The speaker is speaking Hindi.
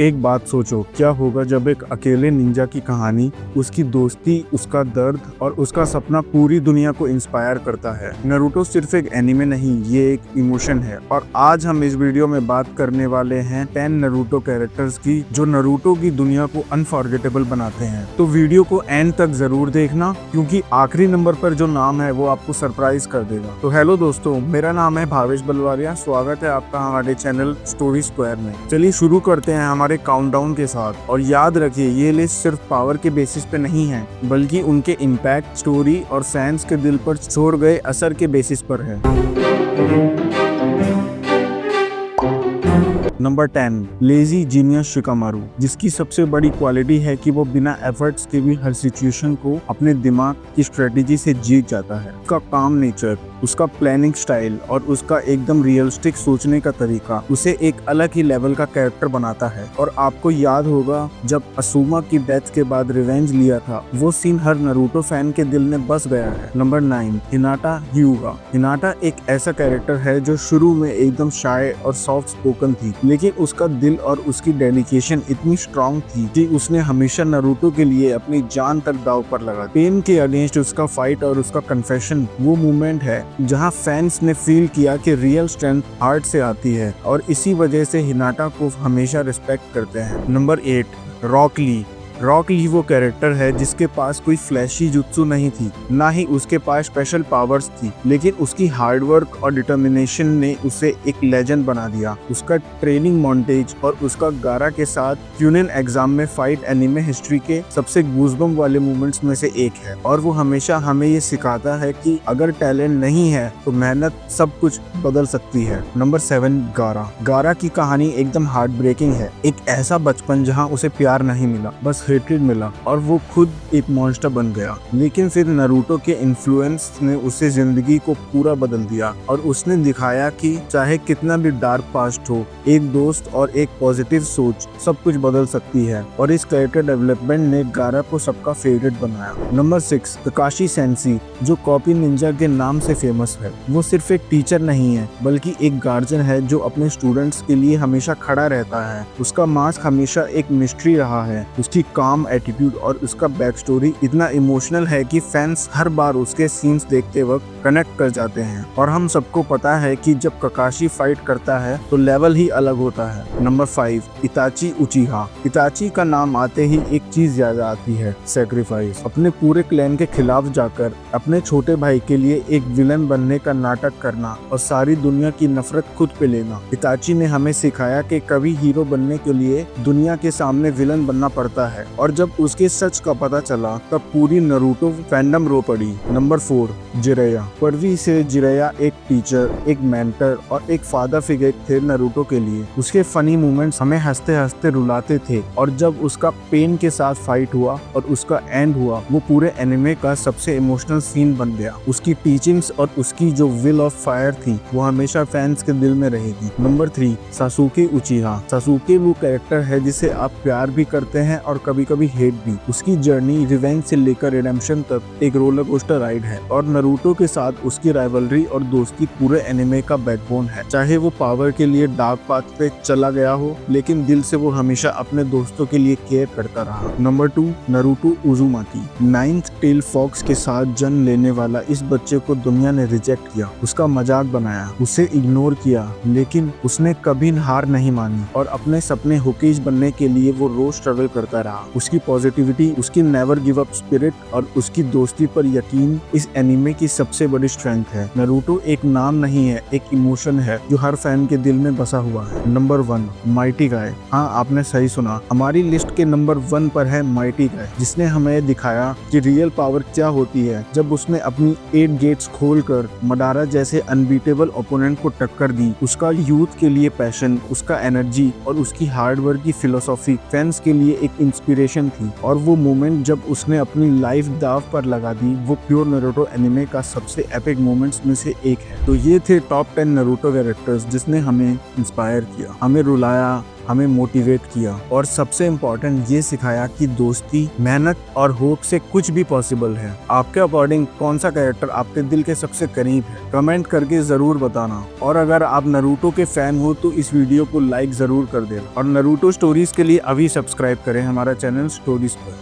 एक बात सोचो, क्या होगा जब एक अकेले निंजा की कहानी, उसकी दोस्ती, उसका दर्द और उसका सपना पूरी दुनिया को इंस्पायर करता है। नारुतो सिर्फ एक एनिमे नहीं, ये एक इमोशन है। और आज हम इस वीडियो में बात करने वाले हैं 10 नारुतो कैरेक्टर्स की जो नारुतो की दुनिया को अनफॉरगेटेबल बनाते हैं। तो वीडियो को एंड तक जरूर देखना, क्योंकि आखिरी नंबर पर जो नाम है वो आपको सरप्राइज कर देगा। तो हेलो दोस्तों, मेरा नाम है भावेश बलवारिया। स्वागत है आपका हमारे चैनल स्टोरी स्क्वायर में। चलिए शुरू करते हैं हमारे काउंटडाउन के साथ। और याद रखिए, ये लिस्ट सिर्फ पावर के बेसिस पे नहीं है, बल्कि उनके इम्पैक्ट, स्टोरी और फैंस के दिल पर छोड़ गए असर के बेसिस पर है। नंबर 10, लेजी जीनियस शिकामारू, जिसकी सबसे बड़ी क्वालिटी है कि वो बिना एफर्ट्स के भी हर सिचुएशन को अपने दिमाग की स्ट्रेटेजी से जीत जाता है। उसका काम नेचर, उसका प्लानिंग स्टाइल और उसका एकदम रियलिस्टिक सोचने का तरीका उसे एक अलग ही लेवल का कैरेक्टर बनाता है। और आपको याद होगा जब असूमा की डेथ के बाद रिवेंज लिया था, वो सीन हर नारुतो फैन के दिल में बस गया है। Number 9, Hinata hyuga। हिनाटा एक ऐसा कैरेक्टर है जो शुरू में एकदम शाय और सॉफ्ट स्पोकन थी, लेकिन उसका दिल और उसकी डेडिकेशन इतनी स्ट्रॉन्ग थी कि उसने हमेशा नारुतो के लिए अपनी जान तक दांव पर लगा दी। पेन के अगेंस्ट उसका फाइट और उसका कन्फेशन वो मूवमेंट है जहां फैंस ने फील किया कि रियल स्ट्रेंथ हार्ट से आती है, और इसी वजह से हिनाटा को हमेशा रिस्पेक्ट करते हैं। नंबर 8, रॉक ली। रॉक ली वो कैरेक्टर है जिसके पास कोई फ्लैशी जुत्सु नहीं थी, ना ही उसके पास स्पेशल पावर्स थी, लेकिन उसकी हार्डवर्क और डिटर्मिनेशन ने उसे एक लेजेंड बना दिया। उसका ट्रेनिंग मॉन्टेज और उसका गारा के साथ क्यूनिन एग्जाम में फाइट एनिमे हिस्ट्री के सबसे गूज़बम्प वाले मोमेंट्स में से एक है। और वो हमेशा हमें ये सिखाता है कि अगर टैलेंट नहीं है तो मेहनत सब कुछ बदल सकती है। नंबर 7, गारा। गारा की कहानी एकदम हार्ट ब्रेकिंग है। एक ऐसा बचपन जहाँ उसे प्यार नहीं मिला, बस हेटेड मिला, और वो खुद एक मॉन्स्टर बन गया। लेकिन फिर नारुतो के इन्फ्लुएंस ने उसे जिंदगी को पूरा बदल दिया, और उसने दिखाया कि चाहे कितना भी डार्क पास्ट हो, एक दोस्त और एक पॉजिटिव सोच सब कुछ बदल सकती है। और इस कैरेक्टर डेवलपमेंट ने गारा को सबका फेवरेट बनाया। नंबर 6, काकाशी सेंसी, जो कॉपी निंजा के नाम से फेमस है। वो सिर्फ एक टीचर नहीं है, बल्कि एक गार्जियन है जो अपने स्टूडेंट्स के लिए हमेशा खड़ा रहता है। उसका मास्क हमेशा एक मिस्ट्री रहा है। उसकी काम एटीट्यूड और उसका बैक स्टोरी इतना इमोशनल है कि फैंस हर बार उसके सीन्स देखते वक्त कनेक्ट कर जाते हैं। और हम सबको पता है कि जब काकाशी फाइट करता है तो लेवल ही अलग होता है। नंबर 5, इताची उचिहा। इताची का नाम आते ही एक चीज याद आती है, सैक्रिफाइस। अपने पूरे क्लैन के खिलाफ जाकर अपने छोटे भाई के लिए एक विलन बनने का नाटक करना और सारी दुनिया की नफरत खुद पे लेना। इताची ने हमें सिखाया कि कभी हीरो बनने के लिए दुनिया के सामने विलन बनना पड़ता है। और जब उसके सच का पता चला तब पूरी नारुतो फैंडम रो पड़ी। Number 4, Jiraiya. परवी से जिराया एक टीचर, एक मेंटर और एक फादर फिगर थे नारुतो के लिए। उसके फनी मोमेंट्स हमें हंसते हंसते रुलाते थे, और जब उसका पेन के साथ फाइट हुआ और उसका एंड हुआ, वो पूरे एनिमे का सबसे इमोशनल सीन बन गया। उसकी टीचिंग्स और उसकी जो विल ऑफ फायर थी वो हमेशा फैंस के दिल में रहेगी। नंबर 3, सासुके उचिहा। सासुके वो कैरेक्टर है जिसे आप प्यार भी करते हैं और कभी कभी हेट भी। उसकी जर्नी रिवेंज से लेकर रिडेम्पशन तक एक रोलर कोस्टर राइड है, और नारुतो के साथ उसकी राइवलरी और दोस्ती पूरे एनिमे का बैकबोन है। चाहे वो पावर के लिए डार्क पाथ पे चला गया हो, लेकिन दिल से वो हमेशा अपने दोस्तों के लिए केयर करता रहा। Number 2, Naruto Uzumaki. 9th tail fox के साथ जन्म लेने वाला इस बच्चे को दुनिया ने रिजेक्ट किया, उसका मजाक बनाया, उसे इग्नोर किया, लेकिन उसने कभी हार नहीं मानी और अपने सपने होकेज बनने के लिए वो रोज स्ट्रगल करता रहा। उसकी पॉजिटिविटी, उसकी नेवर गिव अप स्पिरिट और उसकी दोस्ती पर यकीन इस एनिमे की सबसे बड़ी स्ट्रेंथ है। नारुतो एक नाम नहीं है, एक इमोशन है जो हर फैन के दिल में बसा हुआ है। नंबर 1, माइटी गाय। हाँ, आपने सही सुना, हमारी लिस्ट के नंबर 1 पर है माइटी गाय, जिसने हमें दिखाया कि रियल पावर क्या होती है। जब उसने अपनी 8 गेट्स खोलकर मडारा जैसे अनबीटेबल ओपोनेंट को टक्कर दी, उसका यूथ के लिए पैशन, उसका एनर्जी और उसकी हार्डवर्क की फिलोसॉफी फैंस के लिए एक इंस्पिरेशन थी। और वो मोमेंट जब उसने अपनी लाइफ दाव पर लगा दी, वो प्योर नारुतो एनिमे का सबसे एपिक मोमेंट्स में से एक है। तो ये थे टॉप 10 नारुतो कैरेक्टर्स जिसने हमें इंस्पायर किया, हमें रुलाया, हमें मोटिवेट किया और सबसे इम्पोर्टेंट ये सिखाया कि दोस्ती, मेहनत और होप से कुछ भी पॉसिबल है। आपके अकॉर्डिंग कौन सा कैरेक्टर आपके दिल के सबसे करीब है? कमेंट करके जरूर बताना। और अगर आप नारुतो के फैन हो तो इस वीडियो को लाइक जरूर कर देना और नारुतो स्टोरीज के लिए अभी सब्सक्राइब करें हमारा चैनल स्टोरीज पर।